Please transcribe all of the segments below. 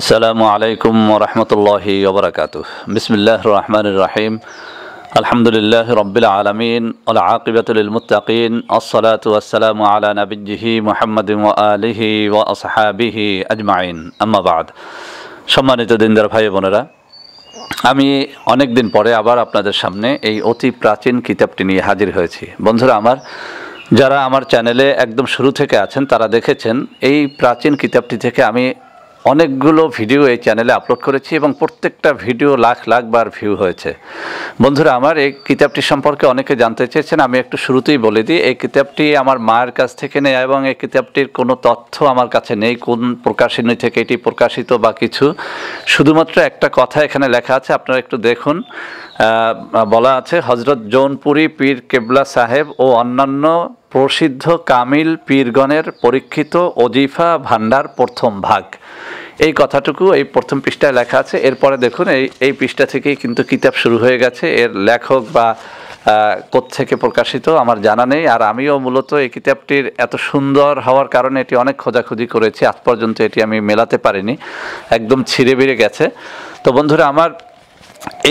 আসসালামু আলাইকুম ওরহমতুল্লাহি ওবরাকাতুহ। বিসমিল্লাহির রহমানির রহিম। আলহামদুলিল্লাহি রাব্বিল আলামিন ওয়াল আকিবাতু লিল মুত্তাকিন। আসসালাতু ওয়াসসালামু আলা নাবিয়্যিহি মুহাম্মাদিন ওয়া আলিহি ওয়া আসহাবিহি আজমাইন। আম্মা বাদ। সম্মানিত দিনদার ভাই বোনেরা, আমি অনেক দিন পরে আবার আপনাদের সামনে এই অতি প্রাচীন কিতাবটি নিয়ে হাজির হয়েছি। বন্ধুরা আমার, যারা আমার চ্যানেলে একদম শুরু থেকে আছেন তারা দেখেছেন এই প্রাচীন কিতাবটি থেকে আমি অনেকগুলো ভিডিও এই চ্যানেলে আপলোড করেছি এবং প্রত্যেকটা ভিডিও লাখ লাখ বার ভিউ হয়েছে। বন্ধুরা আমার, এই কিতাবটি সম্পর্কে অনেকে জানতে চেয়েছেন, আমি একটু শুরুতেই বলে দিই, এই কিতাবটি আমার মায়ের কাছ থেকে নেই এবং এই কিতাবটির কোনো তথ্য আমার কাছে নেই, কোন প্রকাশনী থেকে এটি প্রকাশিত বা কিছু। শুধুমাত্র একটা কথা এখানে লেখা আছে, আপনারা একটু দেখুন। বলা আছে, হজরত জৌনপুরী পীর কেবলা সাহেব ও অন্যান্য প্রসিদ্ধ কামিল পীরগণের পরীক্ষিত ওজিফা ভান্ডার প্রথম ভাগ। এই কথাটুকু এই প্রথম পৃষ্ঠায় লেখা আছে। এরপরে দেখুন, এই পৃষ্ঠা থেকেই কিন্তু কিতাব শুরু হয়ে গেছে। এর লেখক বা কোত্থেকে প্রকাশিত আমার জানা নেই। আর আমিও মূলত এই কিতাবটির এত সুন্দর হওয়ার কারণে এটি অনেক খোঁজাখুঁজি করেছি, আজ পর্যন্ত এটি আমি মেলাতে পারিনি, একদম ছিঁড়ে বেড়ে গেছে। তো বন্ধুরা আমার,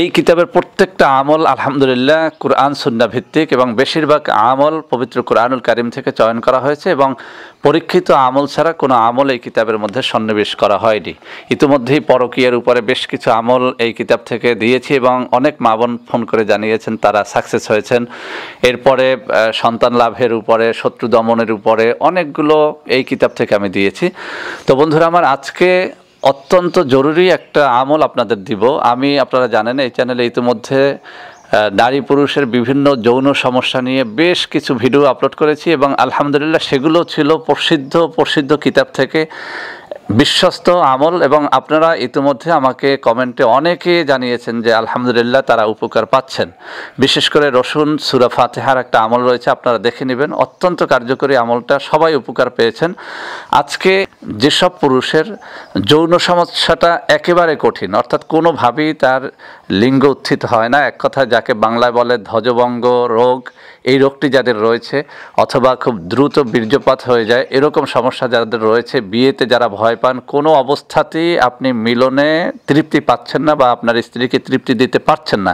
এই কিতাবের প্রত্যেকটা আমল আলহামদুলিল্লাহ কুরআন সুন্নাহ ভিত্তিক এবং বেশিরভাগ আমল পবিত্র কুরআনুল কারীম থেকে চয়ন করা হয়েছে এবং পরীক্ষিত আমল ছাড়া কোনো আমল এই কিতাবের মধ্যে সন্নিবেশ করা হয়নি। ইতিমধ্যেই পরকীয়ার উপরে বেশ কিছু আমল এই কিতাব থেকে দিয়েছি এবং অনেক মা বোন ফোন করে জানিয়েছেন তারা সাকসেস হয়েছেন। এরপরে সন্তান লাভের উপরে, শত্রু দমনের উপরে অনেকগুলো এই কিতাব থেকে আমি দিয়েছি। তো বন্ধুরা আমার, আজকে অত্যন্ত জরুরি একটা আমল আপনাদের দিব। আপনারা জানেন এই চ্যানেলে ইতিমধ্যে নারী পুরুষের বিভিন্ন যৌন সমস্যা নিয়ে বেশ কিছু ভিডিও আপলোড করেছি এবং আলহামদুলিল্লাহ সেগুলো ছিল প্রসিদ্ধ কিতাব থেকে বিশ্বস্ত আমল এবং আপনারা ইতিমধ্যে আমাকে কমেন্টে অনেকে জানিয়েছেন যে আলহামদুলিল্লাহ তারা উপকার পাচ্ছেন। বিশেষ করে রসুন সূরা ফাতিহার একটা আমল রয়েছে, আপনারা দেখে নেবেন, অত্যন্ত কার্যকরী আমলটা, সবাই উপকার পেয়েছেন। আজকে যেসব পুরুষের যৌন সমস্যাটা একেবারে কঠিন, অর্থাৎ কোনোভাবেই তার লিঙ্গ উত্থিত হয় না, এক কথায় যাকে বাংলায় বলে ধ্বজভঙ্গ রোগ, এই রোগটি যাদের রয়েছে, অথবা খুব দ্রুত বীর্যপাত হয়ে যায়, এরকম সমস্যা যাদের রয়েছে, বিয়েতে যারা ভয় পান, কোনো অবস্থাতেই আপনি মিলনে তৃপ্তি পাচ্ছেন না বা আপনার স্ত্রীকে তৃপ্তি দিতে পারছেন না,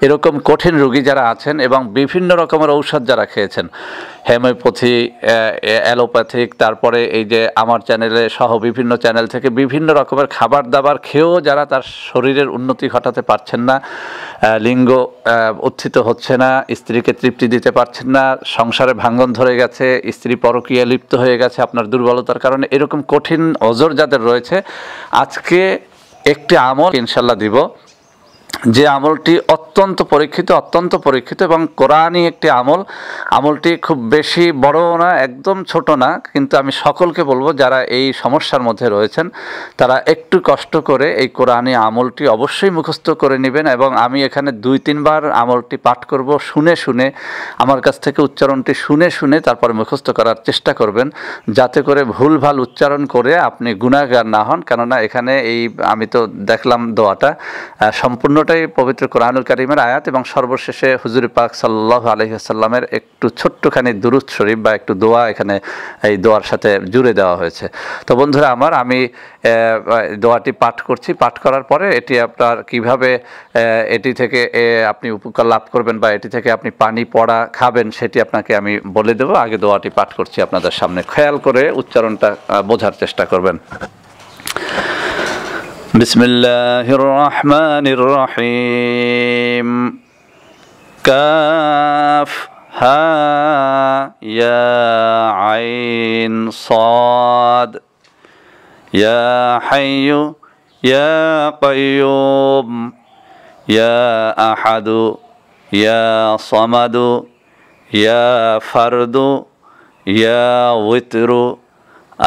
এরকম কঠিন রোগী যারা আছেন এবং বিভিন্ন রকমের ঔষধ যারা খেয়েছেন, হোমিওপ্যাথি, অ্যালোপ্যাথিক, তারপরে এই যে আমার চ্যানেলে সহ বিভিন্ন চ্যানেল থেকে বিভিন্ন রকমের খাবার দাবার খেয়েও যারা তার শরীরের উন্নতি ঘটাতে পারছেন না, লিঙ্গ উত্থিত হচ্ছে না, স্ত্রীকে তৃপ্তি দিতে পারছেন না, সংসারে ভাঙ্গন ধরে গেছে, স্ত্রী পরকীয়া লিপ্ত হয়ে গেছে আপনার দুর্বলতার কারণে, এরকম কঠিন ওজর যাদের রয়েছে, আজকে একটি আমল ইনশাল্লাহ দিব, যে আমলটি অত্যন্ত পরীক্ষিত এবং কোরআনী একটি আমলটি খুব বেশি বড় না, একদম ছোট না, কিন্তু আমি সকলকে বলবো যারা এই সমস্যার মধ্যে রয়েছেন তারা একটু কষ্ট করে এই কোরআনী আমলটি অবশ্যই মুখস্থ করে নেবেন এবং আমি এখানে 2-3 বার আমলটি পাঠ করব, শুনে আমার কাছ থেকে উচ্চারণটি শুনে তারপরে মুখস্থ করার চেষ্টা করবেন, যাতে করে ভুলভাল উচ্চারণ করে আপনি গুনাহগার না হন। কেননা এখানে আমি তো দেখলাম দোয়াটা সম্পূর্ণটাই পবিত্র কোরআনুল কারীমের আয়াত এবং সর্বশেষে হুজুর পাক সাল্লাল্লাহু আলাইহি ওয়াসাল্লামের একটু ছোট্টখানি দুরূদ শরীফ বা একটু দোয়া এখানে এই দোয়ার সাথে জুড়ে দেওয়া হয়েছে। তো বন্ধুরা আমার, আমি দোয়াটি পাঠ করছি, পাঠ করার পরে এটি আপনার কিভাবে এটি থেকে আপনি উপকার লাভ করবেন বা এটি থেকে আপনি পানি পড়া খাবেন সেটি আপনাকে আমি বলে দেব। আগে দোয়াটি পাঠ করছি আপনাদের সামনে, খেয়াল করে উচ্চারণটা বোঝার চেষ্টা করবেন। বিসমিল্লাহির রহমানির রহিম। কাফ হা ইয়া আইন সাদ ইয়া হাইয়ু ইয়া কাইয়ুম ইয়া আহাদু ইয়া সামাদু ইয়া ফারদু ইয়া উইতরু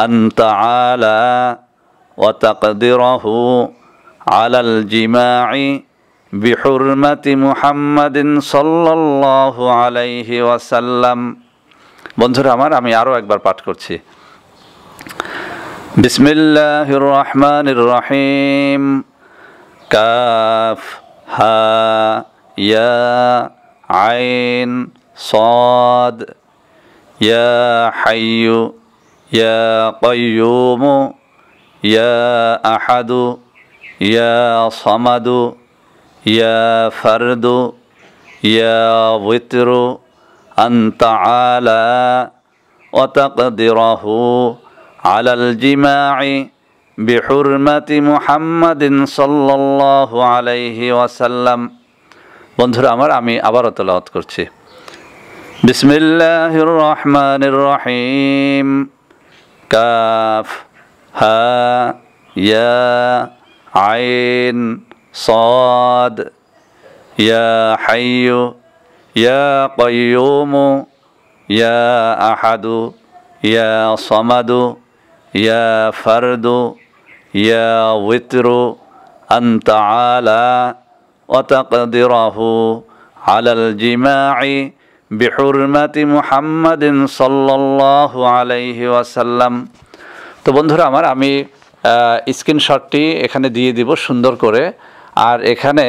আনতা আলা وتقدره على الجماع بحرمة محمد صلى الله عليه وسلم। বন্ধুরা আমার, আমি আরও একবার পাঠ করছি। বিসমিল্লাহির রহমানির রহিম। কাফ হা ইয়া আইন সাদ ইয়া হাইয়ু ইয়া কাইয়ুম ইয়া আহাদু ইয়া সামাদু ইয়া ফারদু ইয়া ওয়িত্রু আনতা আলা ওয়া তাকদিরহু আলাল জিমাঈ বিহুরমাতি মুহাম্মাদিন সাল্লাল্লাহু আলাইহি ওয়াসাল্লাম। বন্ধুরা আমার, আমি আবারও তেলাওয়াত করছি। বিসমিল্লাহির রহমানির রহিম। কাফ হা ইয়া আইন সাদ ইয়া হাইয়ু ইয়া কাইয়্যুমু ইয়া আহাদু ইয়া সামাদু ইয়া ফারদু ইয়া ওয়িত্রু আনতা আলা ওয়া তাকদিরহু আলাল জিমাঈ বিহুরমাতি মুহাম্মাদিন সাল্লাল্লাহু আলাইহি ওয়াসাল্লাম। তো বন্ধুরা আমার, আমি স্ক্রিনশটটি এখানে দিয়ে দিব সুন্দর করে। আর এখানে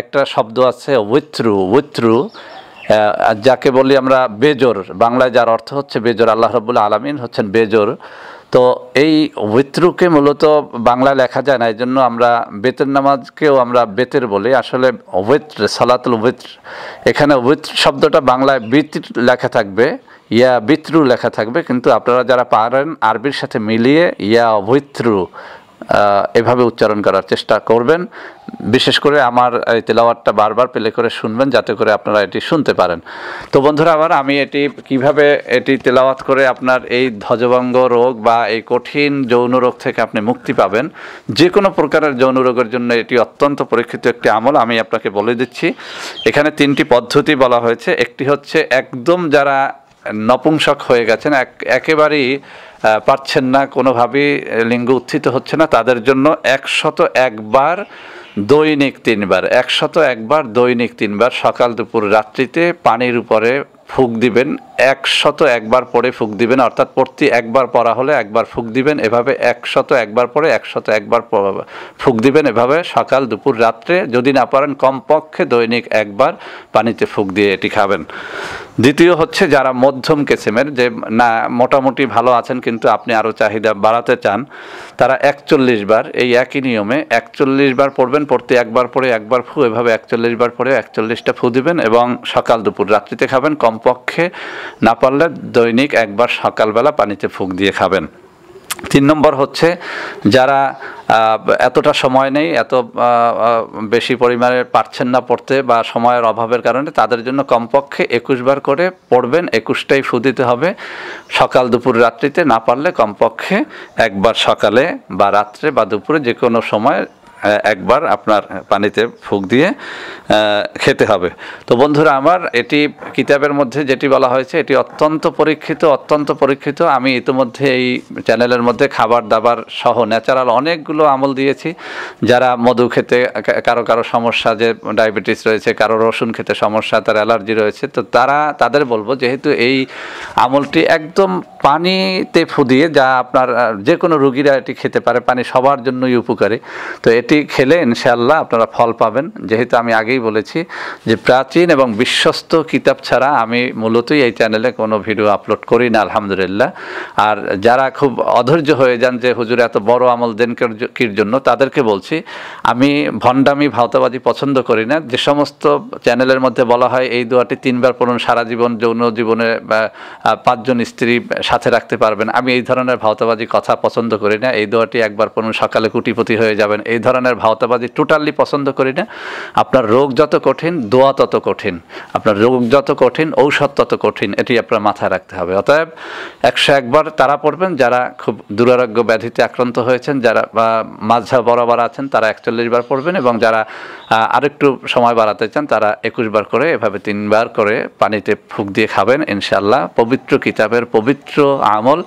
একটা শব্দ আছে ওয়িত্রু, যাকে বলি আমরা বেজোর, বাংলায় যার অর্থ হচ্ছে বেজোর। আল্লাহ রাব্বুল আলামিন হচ্ছেন বেজোর। তো এই ওয়িত্রুকে মূলত বাংলায় লেখা যায় না, এই জন্য আমরা বেতের নামাজকেও আমরা বেতের বলি। আসলে ওয়িত্র, সালাতুল ওয়িত্র, এখানে ওয়িত্র শব্দটা বাংলায় বিত্র লেখা থাকবে, ইয়া বিত্রু লেখা থাকবে, কিন্তু আপনারা যারা পারেন আরবির সাথে মিলিয়ে ইয়া ওয়িত্রু এভাবে উচ্চারণ করার চেষ্টা করবেন। বিশেষ করে আমার এই তেলাওয়াতটা বারবার প্লে করে শুনবেন, যাতে করে আপনারা এটি শুনতে পারেন। তো বন্ধুরা আবার, আমি এটি কিভাবে এটি তেলাওয়াত করে আপনার এই ধ্বজভঙ্গ রোগ বা এই কঠিন যৌন রোগ থেকে আপনি মুক্তি পাবেন, যে কোনো প্রকারের যৌন রোগের জন্য এটি অত্যন্ত পরীক্ষিত একটি আমল। আমি আপনাকে বলে দিচ্ছি, এখানে 3টি পদ্ধতি বলা হয়েছে। একটি হচ্ছে একদম যারা নপুংসক হয়ে গেছেন, একেবারেই পারছেন না, কোনোভাবেই লিঙ্গ উত্থিত হচ্ছে না, তাদের জন্য 101 বার দৈনিক 3 বার, 101 বার দৈনিক 3 বার সকাল দুপুর রাত্রিতে পানির উপরে ফুঁক দিবেন। 101 বার পরে ফুঁক দিবেন, অর্থাৎ প্রতি একবার পড়া হলে একবার ফুঁক দিবেন। এভাবে 101 বার পরে 101 বার ফুঁক দিবেন, এভাবে সকাল দুপুর রাত্রে। যদি না পারেন কমপক্ষে দৈনিক 1 বার পানিতে ফুঁক দিয়ে এটি খাবেন। দ্বিতীয় হচ্ছে যারা মধ্যম কিসিমের, যে না মোটামুটি ভালো আছেন কিন্তু আপনি আরও চাহিদা বাড়াতে চান, তারা 41 বার এই একই নিয়মে 41 বার পড়বেন, প্রতি একবার পরে একবার ফু, এভাবে 41 বার পরে 41টা ফু দিবেন এবং সকাল দুপুর রাত্রিতে খাবেন। কমপক্ষে না পারলে দৈনিক 1 বার সকালবেলা পানিতে ফুঁক দিয়ে খাবেন। 3 নম্বর হচ্ছে যারা এতটা সময় নেই, এত বেশি পরিমাণে পারছেন না পড়তে বা সময়ের অভাবের কারণে, তাদের জন্য কমপক্ষে 21 বার করে পড়বেন। 21টাই ফু দিতে হবে সকাল দুপুর রাত্রিতে, না পারলে কমপক্ষে 1 বার সকালে বা রাত্রে বা দুপুরে যে কোনো সময় 1 বার আপনার পানিতে ফুঁক দিয়ে খেতে হবে। তো বন্ধুরা আমার, এটি কিতাবের মধ্যে যেটি বলা হয়েছে এটি অত্যন্ত পরীক্ষিত। আমি ইতিমধ্যে এই চ্যানেলের মধ্যে খাবার দাবার সহ ন্যাচারাল অনেকগুলো আমল দিয়েছি। যারা মধু খেতে কারো সমস্যা, যে ডায়াবেটিস রয়েছে, কারো রসুন খেতে সমস্যা, তার অ্যালার্জি রয়েছে, তো তাদের বলবো, যেহেতু এই আমলটি একদম পানিতে ফু দিয়ে, যা আপনার যে কোনো রুগীরা এটি খেতে পারে, পানি সবার জন্যই উপকারী, তো এটি খেলে ইনশাআল্লাহ আপনারা ফল পাবেন। যেহেতু আমি আগেই বলেছি যে প্রাচীন এবং বিশ্বস্ত কিতাব ছাড়া আমি মূলতই এই চ্যানেলে কোনো ভিডিও আপলোড করি না, আলহামদুলিল্লাহ। আর যারা খুব অধৈর্য হয়ে যান যে হুজুর এত বড় আমল দেন কির জন্য, তাদেরকে বলছি আমি ভণ্ডামি ভাওতাবাজি পছন্দ করি না। যে সমস্ত চ্যানেলের মধ্যে বলা হয় এই দোয়াটি 3 বার পড়ুন, সারা জীবন যৌন জীবনে 5 জন স্ত্রী সাথে রাখতে পারবেন, আমি এই ধরনের ভাওতাবাজি কথা পছন্দ করি না। এই দোয়াটি 1 বার পড়ুন, সকালে কোটিপতি হয়ে যাবেন, এই ধরনের ভাওতাবাজি টোটালি পছন্দ করি না। আপনার রোগ যত কঠিন, দোয়া তত কঠিন। আপনার রোগ যত কঠিন, ঔষধ তত কঠিন, এটি আপনার মাথায় রাখতে হবে। অতএব 101 বার তারা পড়বেন যারা খুব দুরারোগ্য ব্যাধিতে আক্রান্ত হয়েছেন, যারা মাঝঝা বরাবর আছেন তারা 41 বার পড়বেন, এবং যারা আরেকটু সময় বাড়াতে চান তারা 21 বার করে, এভাবে 3 বার করে পানিতে ফুঁক দিয়ে খাবেন ইনশাআল্লাহ। পবিত্র কিতাবের পবিত্র আমল।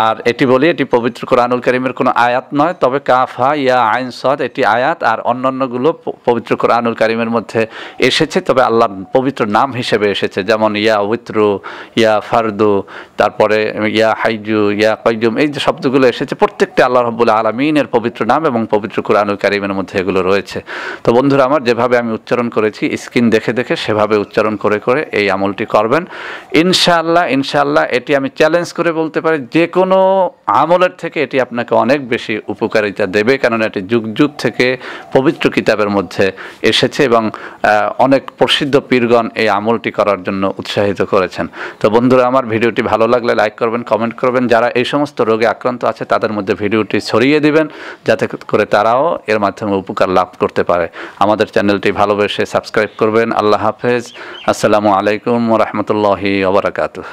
আর এটি বলি, এটি পবিত্র কোরআনুল কারীমের কোনো আয়াত নয়, তবে কাফ হা ইয়া আইন সাদ এটি আয়াত, আর অন্যান্যগুলো পবিত্র কোরআনুল কারীমের মধ্যে এসেছে, তবে আল্লাহর পবিত্র নাম হিসেবে এসেছে। যেমন ইয়া উইত্রু, ইয়া ফারদু, তারপরে ইয়া হাইজু, ইয়া কাইয়ুম, এই যে শব্দগুলো এসেছে প্রত্যেকটা আল্লাহ রাব্বুল আলামিনের পবিত্র নাম এবং পবিত্র কোরআনুল কারীমের মধ্যে এগুলো রয়েছে। তো বন্ধুরা আমার, যেভাবে আমি উচ্চারণ করেছি স্ক্রিন দেখে দেখে সেভাবে উচ্চারণ করে করে এই আমলটি করবেন ইনশাআল্লাহ। ইনশাআল্লাহ এটি আমি চ্যালেঞ্জ করে বলতে পারি যে কোনো আমলের থেকে এটি আপনাকে অনেক বেশি উপকারিতা দেবে, কারণ এটি যুগ যুগ থেকে পবিত্র কিতাবের মধ্যে এসেছে এবং অনেক প্রসিদ্ধ পীরগণ এই আমলটি করার জন্য উৎসাহিত করেছেন। তো বন্ধুরা আমার, ভিডিওটি ভালো লাগলে লাইক করবেন, কমেন্ট করবেন। যারা এই সমস্ত রোগে আক্রান্ত আছে তাদের মধ্যে ভিডিওটি ছড়িয়ে দিবেন, যাতে করে তারাও এর মাধ্যমে উপকার লাভ করতে পারে। আমাদের চ্যানেলটি ভালোবেসে সাবস্ক্রাইব করবেন। আল্লাহ হাফেজ। আসসালামু আলাইকুম ওয়া রাহমাতুল্লাহি ওয়া বারাকাতুহু।